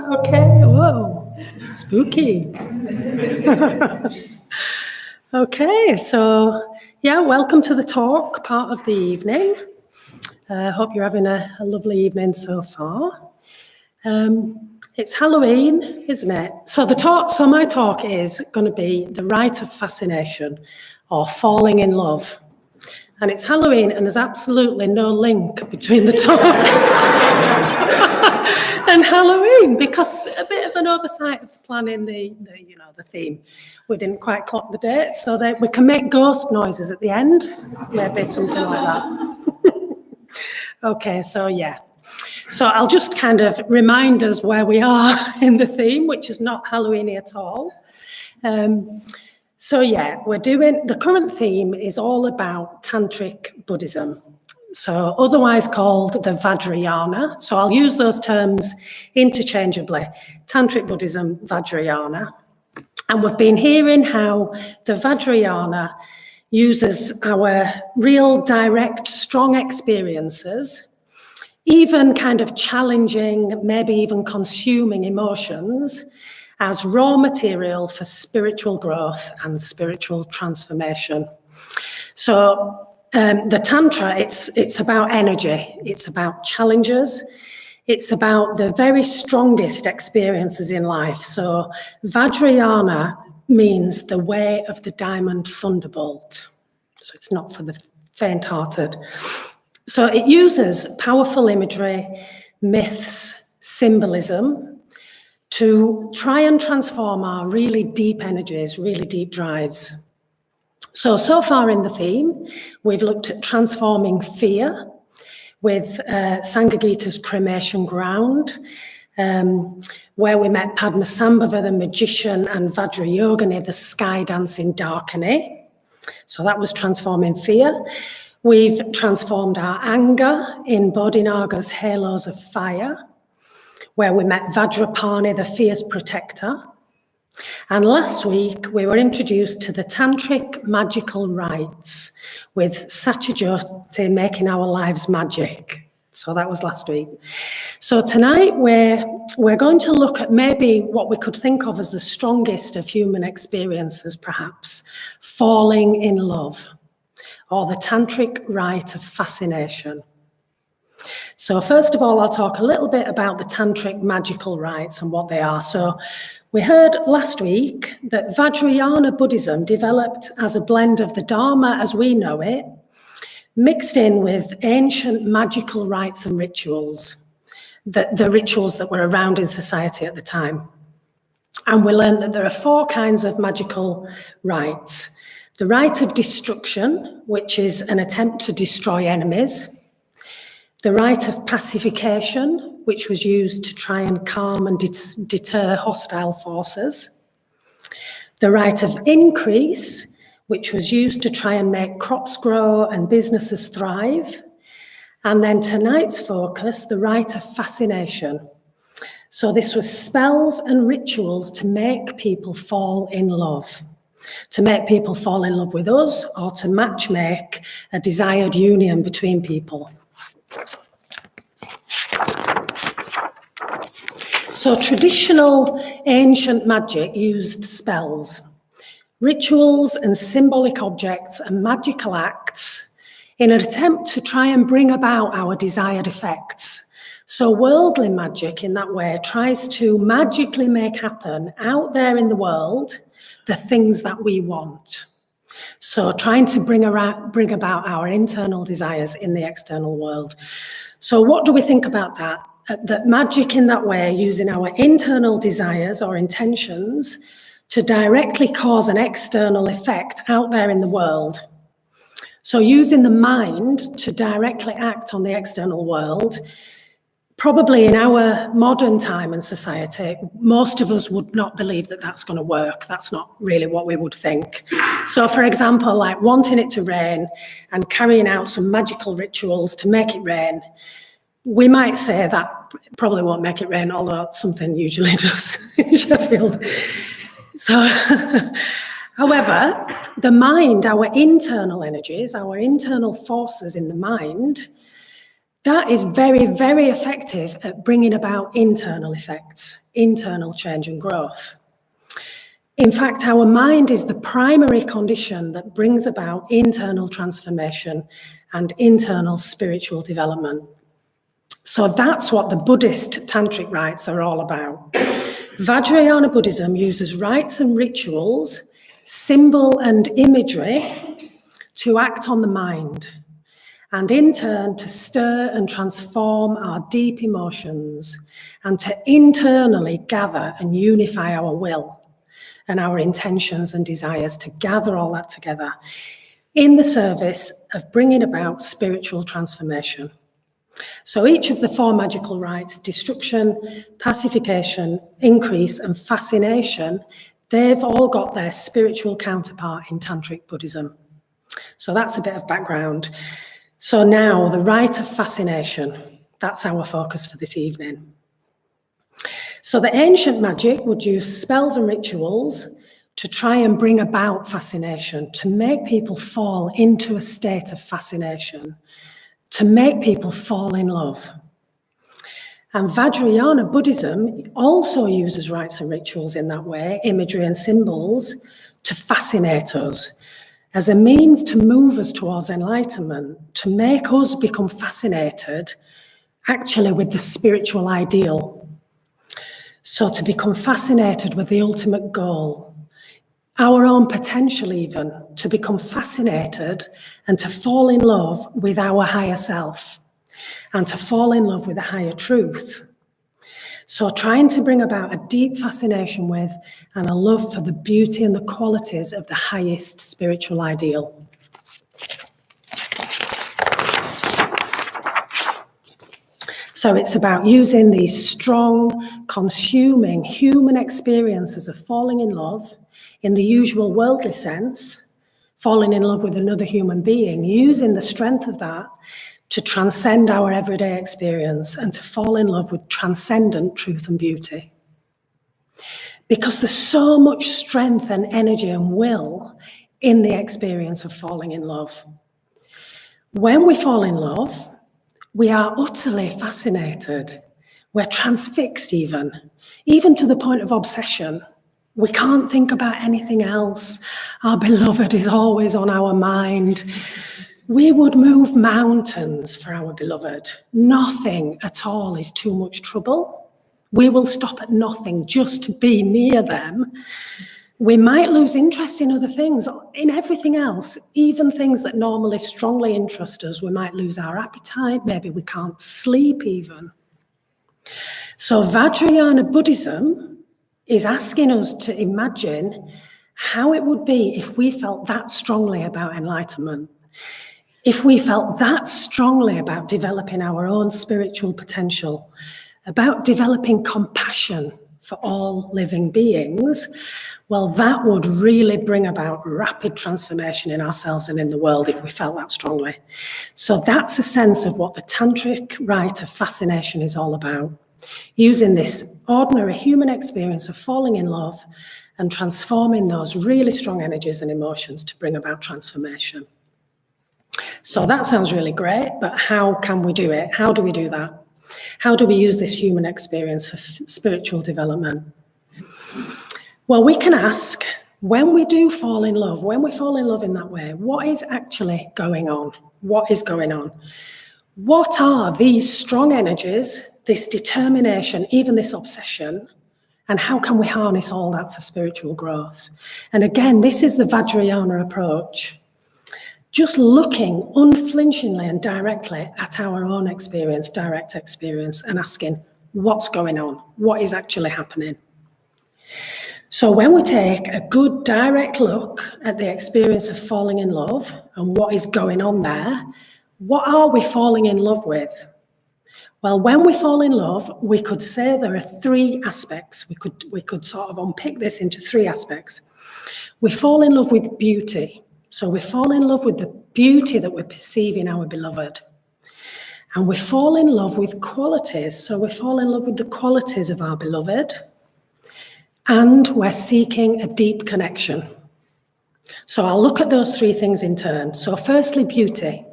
Okay, whoa, spooky. Okay, so yeah, welcome to the talk part of the evening. Hope you're having a lovely evening so far. It's Halloween, isn't it? So my talk is going to be the Rite of Fascination, or falling in love. And it's Halloween, and there's absolutely no link between the talk and Halloween, because a bit of an oversight of planning the theme. We didn't quite clock the date, so that we can make ghost noises at the end, maybe something like that. Okay, so yeah. So I'll just kind of remind us where we are in the theme, which is not Halloweeny at all. So yeah, the current theme is all about Tantric Buddhism, so otherwise called the Vajrayana. So I'll use those terms interchangeably, Tantric Buddhism, Vajrayana. And we've been hearing how the Vajrayana uses our real, direct, strong experiences, even kind of challenging, maybe even consuming emotions, as raw material for spiritual growth and spiritual transformation. So the Tantra, it's about energy, it's about challenges, it's about the very strongest experiences in life. So Vajrayana means the way of the diamond thunderbolt. So it's not for the faint-hearted. So it uses powerful imagery, myths, symbolism, to try and transform our really deep energies, really deep drives. So far in the theme, we've looked at transforming fear with Sangha Gita's Cremation Ground, where we met Padmasambhava, the magician, and Vajrayogini, the sky dancing Darkini. So that was transforming fear. We've transformed our anger in Bodhinaga's Halos of Fire, where we met Vajrapani, the fierce protector. And last week, we were introduced to the Tantric magical rites with Satyajyoti making our lives magic. So that was last week. So tonight, we're going to look at maybe what we could think of as the strongest of human experiences, perhaps, falling in love, or the Tantric rite of fascination. So first of all, I'll talk a little bit about the Tantric magical rites and what they are. So we heard last week that Vajrayana Buddhism developed as a blend of the Dharma as we know it, mixed in with ancient magical rites and rituals, the rituals that were around in society at the time. And we learned that there are 4 kinds of magical rites. The rite of destruction, which is an attempt to destroy enemies. The rite of pacification, which was used to try and calm and deter hostile forces. The rite of increase, which was used to try and make crops grow and businesses thrive. And then tonight's focus, the rite of fascination. So this was spells and rituals to make people fall in love. To make people fall in love with us, or to matchmake a desired union between people. So traditional ancient magic used spells, rituals and symbolic objects and magical acts in an attempt to try and bring about our desired effects. So worldly magic in that way tries to magically make happen out there in the world the things that we want. So trying to bring about our internal desires in the external world. So what do we think about that? That magic in that way, using our internal desires or intentions to directly cause an external effect out there in the world. So using the mind to directly act on the external world, probably in our modern time and society, most of us would not believe that that's going to work. That's not really what we would think. So for example, like wanting it to rain and carrying out some magical rituals to make it rain, we might say that probably won't make it rain, although it's something usually does in Sheffield. So, however, the mind, our internal energies, our internal forces in the mind, That is very, very effective at bringing about internal effects, internal change and growth. In fact, our mind is the primary condition that brings about internal transformation and internal spiritual development. So that's what the Buddhist tantric rites are all about. Vajrayana Buddhism uses rites and rituals, symbol and imagery to act on the mind, and in turn to stir and transform our deep emotions and to internally gather and unify our will and our intentions and desires, to gather all that together in the service of bringing about spiritual transformation. So each of the 4 magical rites, destruction, pacification, increase, and fascination, they've all got their spiritual counterpart in Tantric Buddhism. So that's a bit of background. So now, the rite of fascination, that's our focus for this evening. So the ancient magic would use spells and rituals to try and bring about fascination, to make people fall into a state of fascination, to make people fall in love. And Vajrayana Buddhism also uses rites and rituals in that way, imagery and symbols, to fascinate us, as a means to move us towards enlightenment, to make us become fascinated actually with the spiritual ideal. So to become fascinated with the ultimate goal, our own potential even, to become fascinated and to fall in love with our higher self and to fall in love with a higher truth. So trying to bring about a deep fascination with and a love for the beauty and the qualities of the highest spiritual ideal. So it's about using these strong, consuming human experiences of falling in love in the usual worldly sense, falling in love with another human being, using the strength of that to transcend our everyday experience and to fall in love with transcendent truth and beauty. Because there's so much strength and energy and will in the experience of falling in love. When we fall in love, we are utterly fascinated. We're transfixed even to the point of obsession. We can't think about anything else. Our beloved is always on our mind. We would move mountains for our beloved. Nothing at all is too much trouble. We will stop at nothing just to be near them. We might lose interest in other things, in everything else, even things that normally strongly interest us. We might lose our appetite, maybe we can't sleep even. So Vajrayana Buddhism is asking us to imagine how it would be if we felt that strongly about enlightenment. If we felt that strongly about developing our own spiritual potential, about developing compassion for all living beings, well, that would really bring about rapid transformation in ourselves and in the world if we felt that strongly. So that's a sense of what the tantric rite of fascination is all about, using this ordinary human experience of falling in love and transforming those really strong energies and emotions to bring about transformation. So that sounds really great, but how can we do it? How do we do that? How do we use this human experience for spiritual development? Well, we can ask, when we do fall in love, when we fall in love in that way, what is actually going on? What is going on? What are these strong energies, this determination, even this obsession, and how can we harness all that for spiritual growth? And again, this is the Vajrayana approach. Just looking unflinchingly and directly at our own experience, direct experience, and asking, what's going on? What is actually happening? So when we take a good direct look at the experience of falling in love and what is going on there, what are we falling in love with? Well, when we fall in love, we could say there are 3 aspects. We could sort of unpick this into 3 aspects. We fall in love with beauty. So we fall in love with the beauty that we perceive in our beloved. And we fall in love with qualities. So we fall in love with the qualities of our beloved. And we're seeking a deep connection. So I'll look at those 3 things in turn. So firstly, beauty.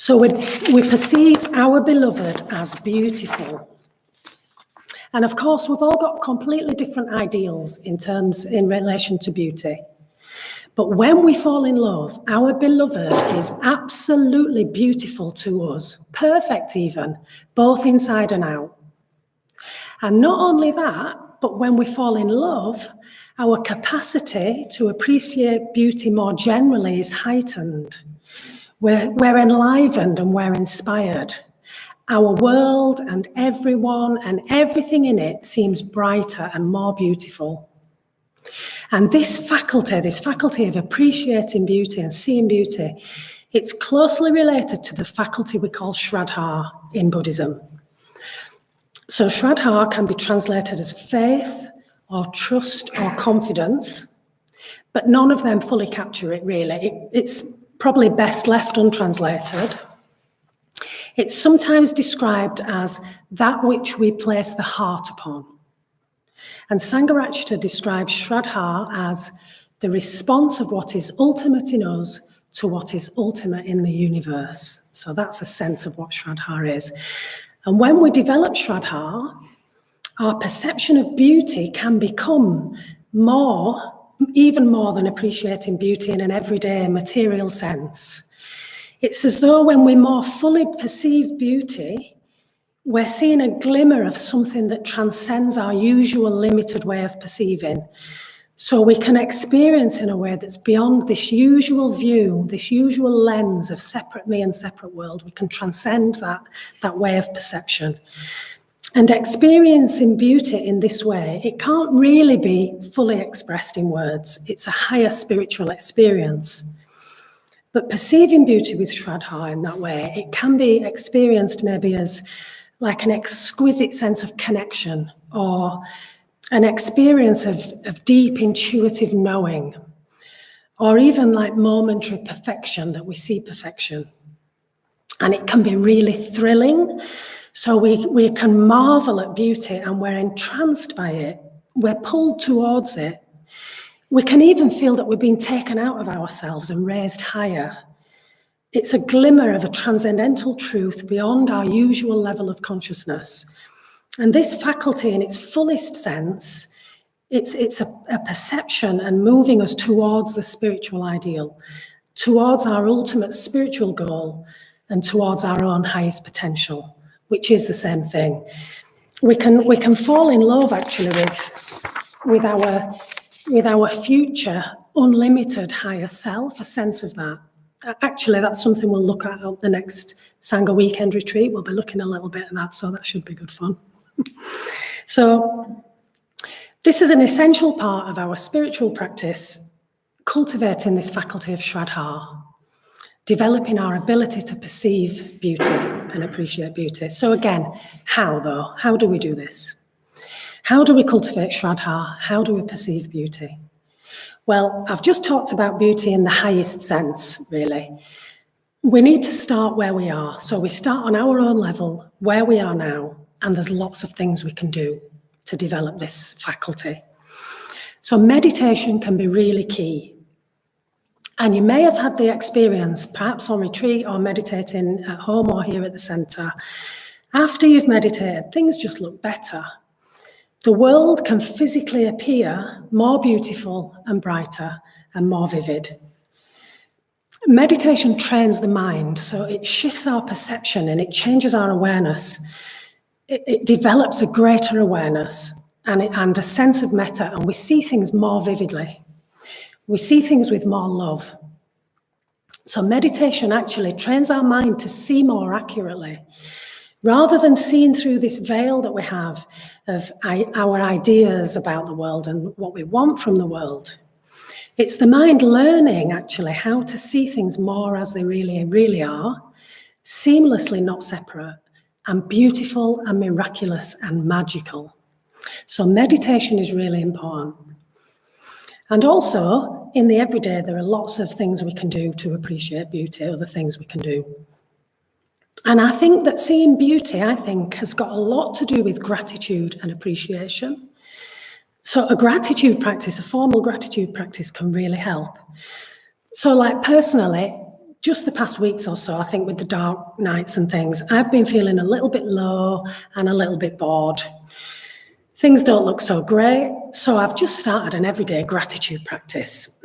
So we perceive our beloved as beautiful. And of course, we've all got completely different ideals in relation to beauty. But when we fall in love, our beloved is absolutely beautiful to us, perfect even, both inside and out. And not only that, but when we fall in love, our capacity to appreciate beauty more generally is heightened. We're enlivened and we're inspired. Our world and everyone and everything in it seems brighter and more beautiful. And this faculty of appreciating beauty and seeing beauty, it's closely related to the faculty we call Shraddha in Buddhism. So Shraddha can be translated as faith or trust or confidence, but none of them fully capture it really. It's probably best left untranslated. It's sometimes described as that which we place the heart upon. And Sangha describes Shraddha as the response of what is ultimate in us to what is ultimate in the universe. So that's a sense of what Shraddha is. And when we develop Shraddha, our perception of beauty can become even more than appreciating beauty in an everyday material sense. It's as though when we more fully perceive beauty, we're seeing a glimmer of something that transcends our usual limited way of perceiving. So we can experience in a way that's beyond this usual view, this usual lens of separate me and separate world. We can transcend that way of perception. And experiencing beauty in this way, it can't really be fully expressed in words. It's a higher spiritual experience. But perceiving beauty with Shraddha in that way, it can be experienced maybe as like an exquisite sense of connection or an experience of deep intuitive knowing, or even like momentary perfection, that we see perfection. And it can be really thrilling. So we can marvel at beauty and we're entranced by it. We're pulled towards it. We can even feel that we're being taken out of ourselves and raised higher. It's a glimmer of a transcendental truth beyond our usual level of consciousness. And this faculty in its fullest sense, it's a perception and moving us towards the spiritual ideal, towards our ultimate spiritual goal, and towards our own highest potential, which is the same thing. We can fall in love actually with our future unlimited higher self, a sense of that. Actually, that's something we'll look at the next Sangha weekend retreat. We'll be looking a little bit at that, so that should be good fun. So this is an essential part of our spiritual practice, cultivating this faculty of Shraddha, developing our ability to perceive beauty and appreciate beauty. So again, how though? How do we do this? How do we cultivate Shraddha? How do we perceive beauty? Well, I've just talked about beauty in the highest sense, really. We need to start where we are. So we start on our own level, where we are now, and there's lots of things we can do to develop this faculty. So meditation can be really key. And you may have had the experience, perhaps on retreat or meditating at home or here at the centre. After you've meditated, things just look better. The world can physically appear more beautiful and brighter and more vivid. Meditation trains the mind, so it shifts our perception and it changes our awareness. It develops a greater awareness and a sense of metta, and we see things more vividly. We see things with more love. So meditation actually trains our mind to see more accurately. Rather than seeing through this veil that we have of our ideas about the world and what we want from the world, it's the mind learning actually how to see things more as they really, really are, seamlessly not separate, and beautiful and miraculous and magical. So meditation is really important. And also, in the everyday, there are lots of things we can do to appreciate beauty, other things we can do. And I think that seeing beauty, has got a lot to do with gratitude and appreciation. So a gratitude practice, a formal gratitude practice can really help. So like personally, just the past weeks or so, I think with the dark nights and things, I've been feeling a little bit low and a little bit bored. Things don't look so great, so I've just started an everyday gratitude practice.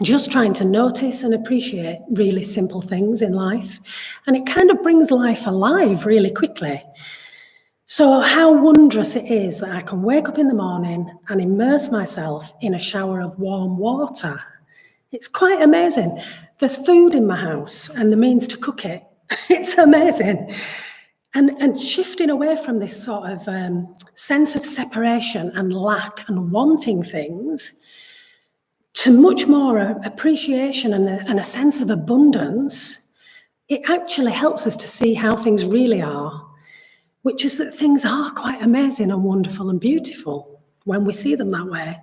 Just trying to notice and appreciate really simple things in life, and it kind of brings life alive really quickly. So how wondrous it is that I can wake up in the morning and immerse myself in a shower of warm water. It's quite amazing. There's food in my house and the means to cook it. It's amazing. And shifting away from this sort of sense of separation and lack and wanting things to much more appreciation and a sense of abundance, it actually helps us to see how things really are, which is that things are quite amazing and wonderful and beautiful when we see them that way.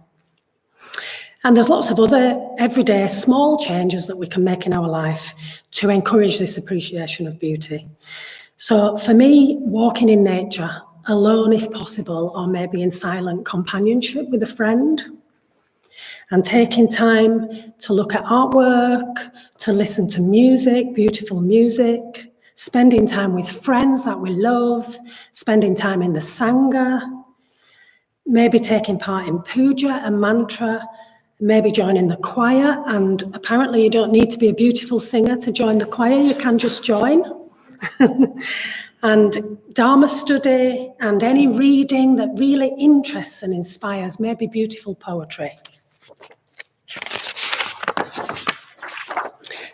And there's lots of other everyday small changes that we can make in our life to encourage this appreciation of beauty. So for me, walking in nature, alone if possible, or maybe in silent companionship with a friend, and taking time to look at artwork, to listen to music, beautiful music, spending time with friends that we love, spending time in the Sangha, maybe taking part in puja and mantra, maybe joining the choir. And apparently you don't need to be a beautiful singer to join the choir, you can just join. And Dharma study and any reading that really interests and inspires, maybe beautiful poetry.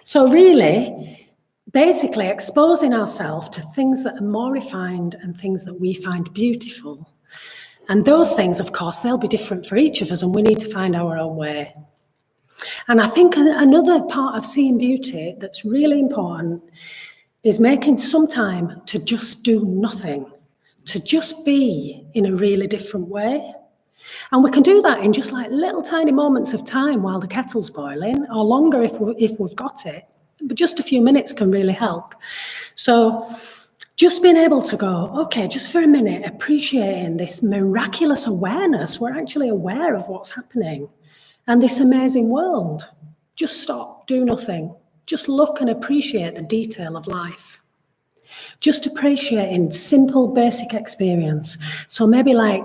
So really, basically exposing ourselves to things that are more refined and things that we find beautiful. And those things, of course, they'll be different for each of us, and we need to find our own way. And I think another part of seeing beauty that's really important is making some time to just do nothing, to just be in a really different way. And we can do that in just like little tiny moments of time while the kettle's boiling, or longer if we've got it. But just a few minutes can really help. So just being able to go, okay, just for a minute, appreciating this miraculous awareness. We're actually aware of what's happening and this amazing world. Just stop, do nothing. Just look and appreciate the detail of life. Just appreciating simple, basic experience. So maybe like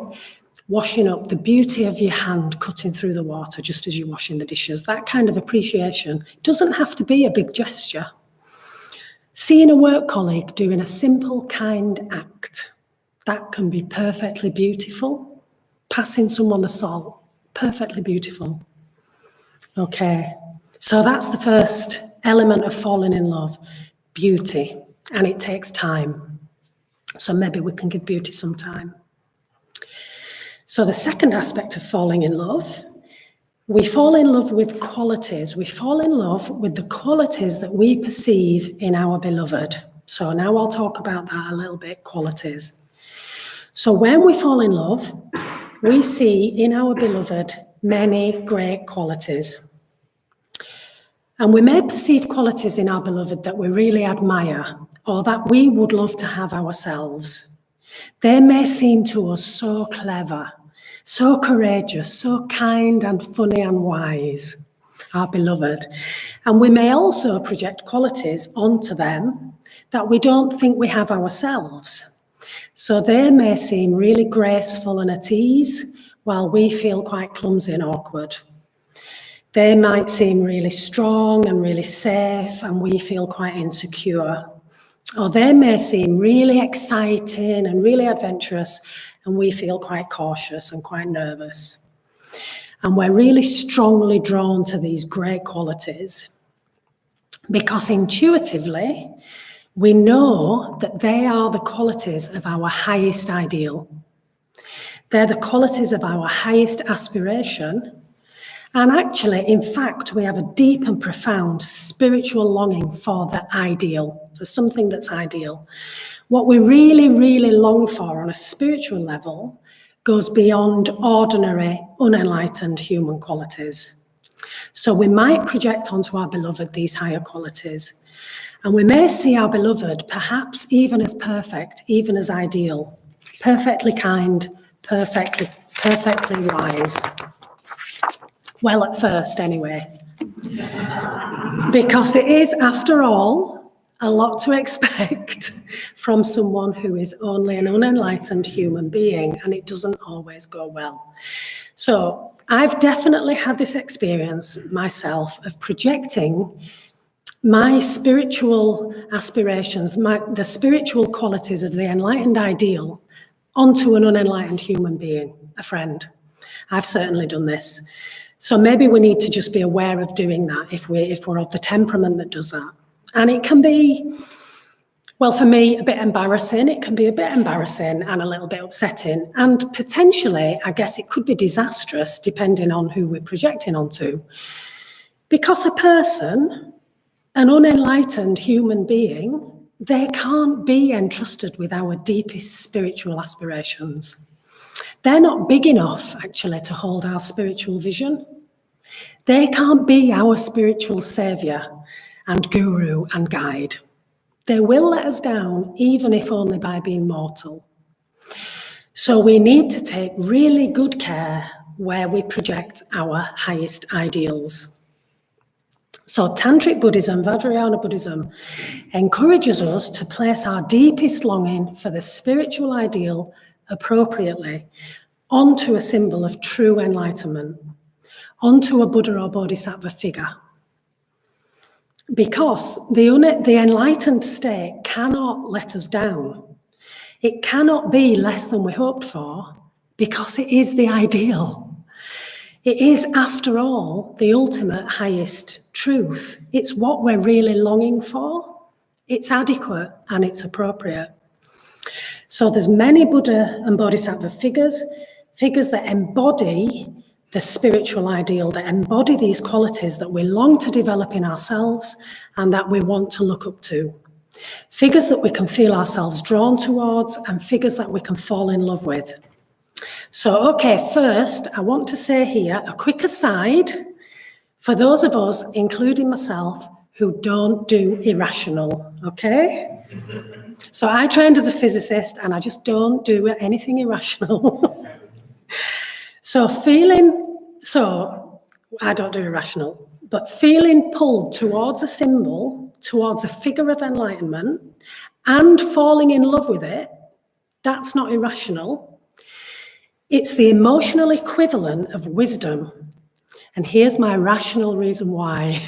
washing up, the beauty of your hand cutting through the water just as you're washing the dishes. That kind of appreciation doesn't have to be a big gesture. Seeing a work colleague doing a simple, kind act, that can be perfectly beautiful. Passing someone the salt, perfectly beautiful. Okay, so that's the first element of falling in love, beauty, and it takes time. So maybe we can give beauty some time. So the second aspect of falling in love, we fall in love with qualities. We fall in love with the qualities that we perceive in our beloved. So now I'll talk about that a little bit, qualities. So when we fall in love, we see in our beloved many great qualities. And we may perceive qualities in our beloved that we really admire or that we would love to have ourselves. They may seem to us so clever, so courageous, so kind and funny and wise, our beloved. And we may also project qualities onto them that we don't think we have ourselves. So they may seem really graceful and at ease, while we feel quite clumsy and awkward. They might seem really strong and really safe, and we feel quite insecure. Or they may seem really exciting and really adventurous, and we feel quite cautious and quite nervous. And we're really strongly drawn to these great qualities because intuitively, we know that they are the qualities of our highest ideal. They're the qualities of our highest aspiration. And actually, in fact, we have a deep and profound spiritual longing for the ideal, for something that's ideal. What we really, really long for on a spiritual level goes beyond ordinary, unenlightened human qualities. So we might project onto our beloved these higher qualities. And we may see our beloved perhaps even as perfect, even as ideal, perfectly kind, perfectly wise. Well, at first, anyway. Because it is, after all, a lot to expect from someone who is only an unenlightened human being, and it doesn't always go well. So I've definitely had this experience myself of projecting my spiritual aspirations, the spiritual qualities of the enlightened ideal onto an unenlightened human being, a friend. I've certainly done this. So maybe we need to just be aware of doing that if we're of the temperament that does that. And it can be, well, for me, a bit embarrassing. It can be a bit embarrassing and a little bit upsetting. And potentially, I guess it could be disastrous depending on who we're projecting onto. Because a person, an unenlightened human being, they can't be entrusted with our deepest spiritual aspirations. They're not big enough, actually, to hold our spiritual vision. They can't be our spiritual saviour and guru and guide. They will let us down, even if only by being mortal. So we need to take really good care where we project our highest ideals. So Tantric Buddhism, Vajrayana Buddhism, encourages us to place our deepest longing for the spiritual ideal appropriately onto a symbol of true enlightenment, onto a Buddha or Bodhisattva figure. Because the enlightened state cannot let us down. It cannot be less than we hoped for, because it is the ideal. It is, after all, the ultimate highest truth. It's what we're really longing for. It's adequate and it's appropriate. So there's many Buddha and Bodhisattva figures that embody the spiritual ideal, that embody these qualities that we long to develop in ourselves and that we want to look up to. Figures that we can feel ourselves drawn towards and figures that we can fall in love with. So, okay, first, I want to say here a quick aside for those of us, including myself, who don't do irrational, okay? So I trained as a physicist and I just don't do anything irrational. So I don't do irrational, but feeling pulled towards a symbol, towards a figure of enlightenment, and falling in love with it, that's not irrational. It's the emotional equivalent of wisdom. And here's my rational reason why.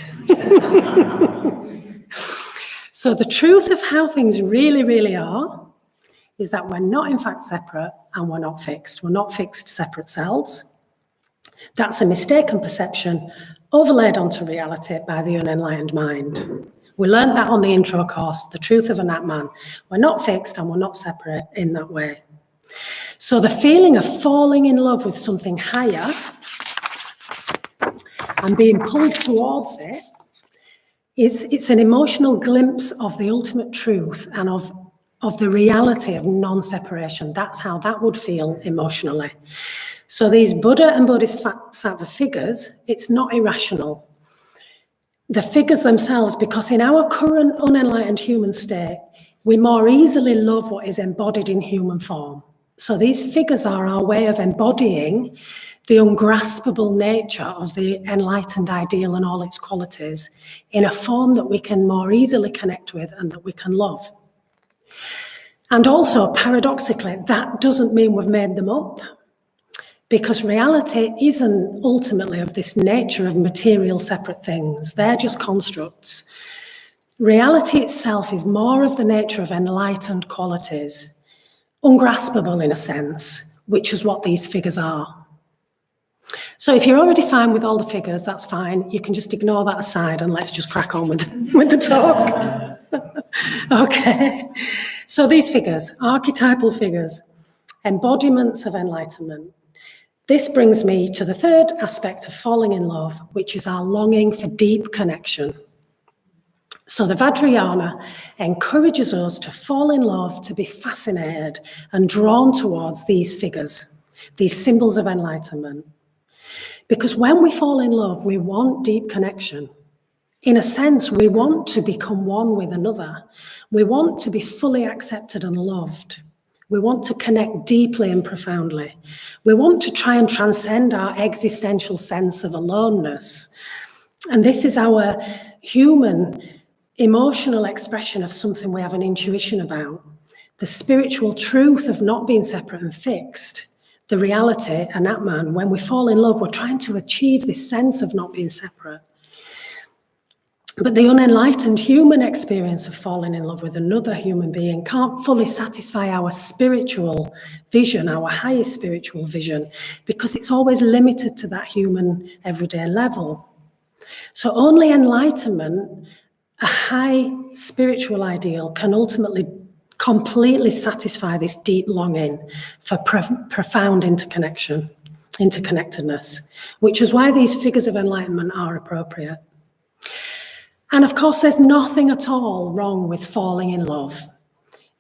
So the truth of how things really, really are is that we're not in fact separate and we're not fixed. We're not fixed separate selves. That's a mistaken perception overlaid onto reality by the unenlightened mind. We learned that on the intro course, the truth of an Atman. We're not fixed and we're not separate in that way. So the feeling of falling in love with something higher and being pulled towards it it's an emotional glimpse of the ultimate truth and of the reality of non-separation. That's how that would feel emotionally. So these Buddha and Bodhisattva figures, it's not irrational. The figures themselves, because in our current unenlightened human state, we more easily love what is embodied in human form. So these figures are our way of embodying the ungraspable nature of the enlightened ideal and all its qualities in a form that we can more easily connect with and that we can love. And also, paradoxically, that doesn't mean we've made them up, because reality isn't ultimately of this nature of material separate things. They're just constructs. Reality itself is more of the nature of enlightened qualities, ungraspable in a sense, which is what these figures are. So if you're already fine with all the figures, that's fine. You can just ignore that aside and let's just crack on with the talk. Okay. So these figures, archetypal figures, embodiments of enlightenment. This brings me to the third aspect of falling in love, which is our longing for deep connection. So the Vajrayana encourages us to fall in love, to be fascinated and drawn towards these figures, these symbols of enlightenment. Because when we fall in love, we want deep connection. In a sense, we want to become one with another. We want to be fully accepted and loved. We want to connect deeply and profoundly. We want to try and transcend our existential sense of aloneness And this is our human emotional expression of something we have an intuition about. The spiritual truth of not being separate and fixed. The reality, and Atman, when we fall in love, we're trying to achieve this sense of not being separate. But the unenlightened human experience of falling in love with another human being can't fully satisfy our spiritual vision, our highest spiritual vision, because it's always limited to that human everyday level. So only enlightenment, a high spiritual ideal, can ultimately completely satisfy this deep longing for profound interconnectedness, which is why these figures of enlightenment are appropriate. And of course, there's nothing at all wrong with falling in love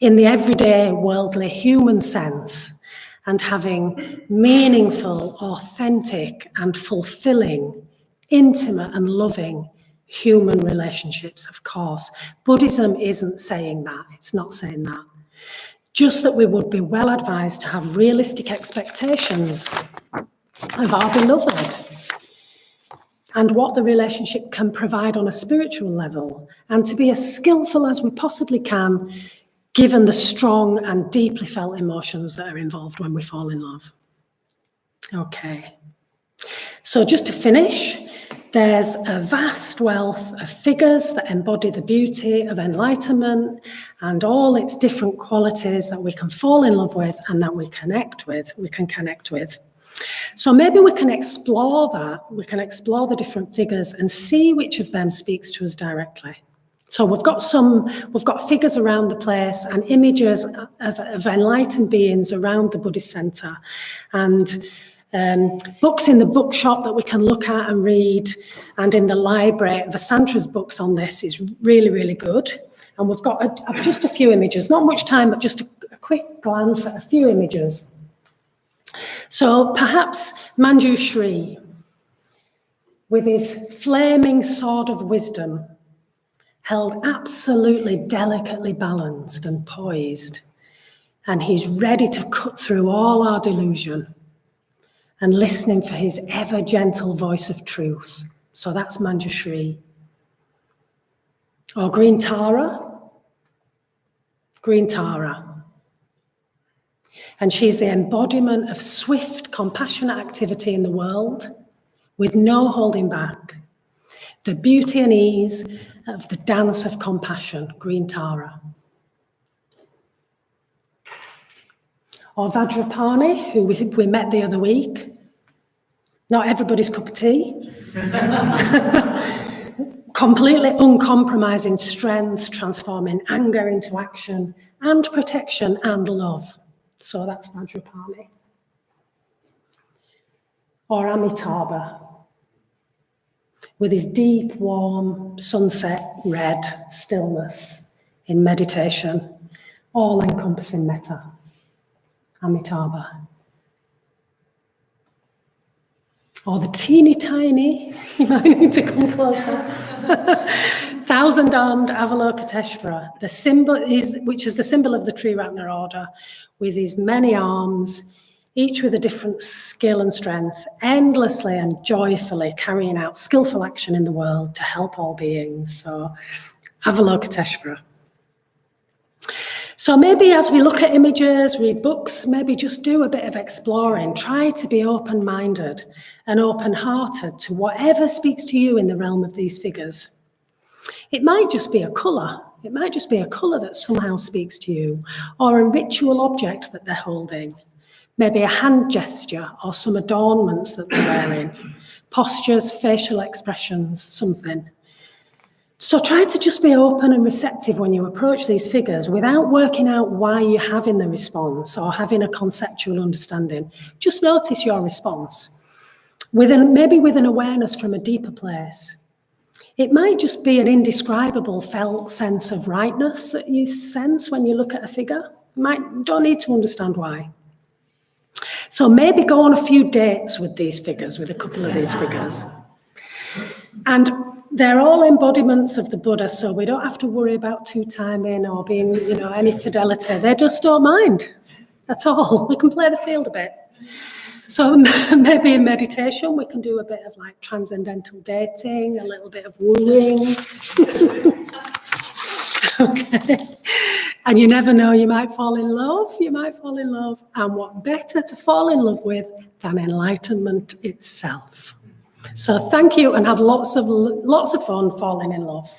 in the everyday, worldly, human sense, and having meaningful, authentic, and fulfilling, intimate and loving human relationships, of course. Buddhism isn't saying that. It's not saying that. Just that we would be well advised to have realistic expectations of our beloved and what the relationship can provide on a spiritual level, and to be as skillful as we possibly can, given the strong and deeply felt emotions that are involved when we fall in love. Okay. So just to finish, there's a vast wealth of figures that embody the beauty of enlightenment and all its different qualities that we can fall in love with and that we can connect with. So maybe we can explore that. We can explore the different figures and see which of them speaks to us directly. So we've got figures around the place and images of enlightened beings around the Buddhist Centre, and books in the bookshop that we can look at and read, and in the library, Vasantra's books on this is really, really good. And we've got just a few images, not much time, but just a quick glance at a few images. So perhaps Manjushri, with his flaming sword of wisdom, held absolutely delicately balanced and poised, and he's ready to cut through all our delusion and listening for his ever gentle voice of truth. So that's Manjushri. Or Green Tara. And she's the embodiment of swift, compassionate activity in the world with no holding back. The beauty and ease of the dance of compassion, Green Tara. Or Vajrapani, who we met the other week. Not everybody's cup of tea. Completely uncompromising strength, transforming anger into action and protection and love. So that's Vajrapani. Or Amitabha, with his deep, warm, sunset red stillness in meditation, all-encompassing metta. Amitabha. Or the teeny tiny, you might need to come closer, thousand-armed Avalokiteshvara, which is the symbol of the Triratna order, with his many arms, each with a different skill and strength, endlessly and joyfully carrying out skillful action in the world to help all beings. So, Avalokiteshvara. So maybe as we look at images, read books, maybe just do a bit of exploring. Try to be open-minded and open-hearted to whatever speaks to you in the realm of these figures. It might just be a colour. It might just be a colour that somehow speaks to you, or a ritual object that they're holding. Maybe a hand gesture or some adornments that they're wearing. Postures, facial expressions, something. So try to just be open and receptive when you approach these figures without working out why you're having the response or having a conceptual understanding. Just notice your response, maybe with an awareness from a deeper place. It might just be an indescribable felt sense of rightness that you sense when you look at a figure. Don't need to understand why. So maybe go on a few dates with these figures, with a couple of these figures. And they're all embodiments of the Buddha, so we don't have to worry about two-timing or being, any fidelity. They just don't mind at all. We can play the field a bit. So maybe in meditation we can do a bit of like transcendental dating, a little bit of wooing. Okay. And you never know, you might fall in love, and what better to fall in love with than enlightenment itself. So thank you, and have lots of fun falling in love.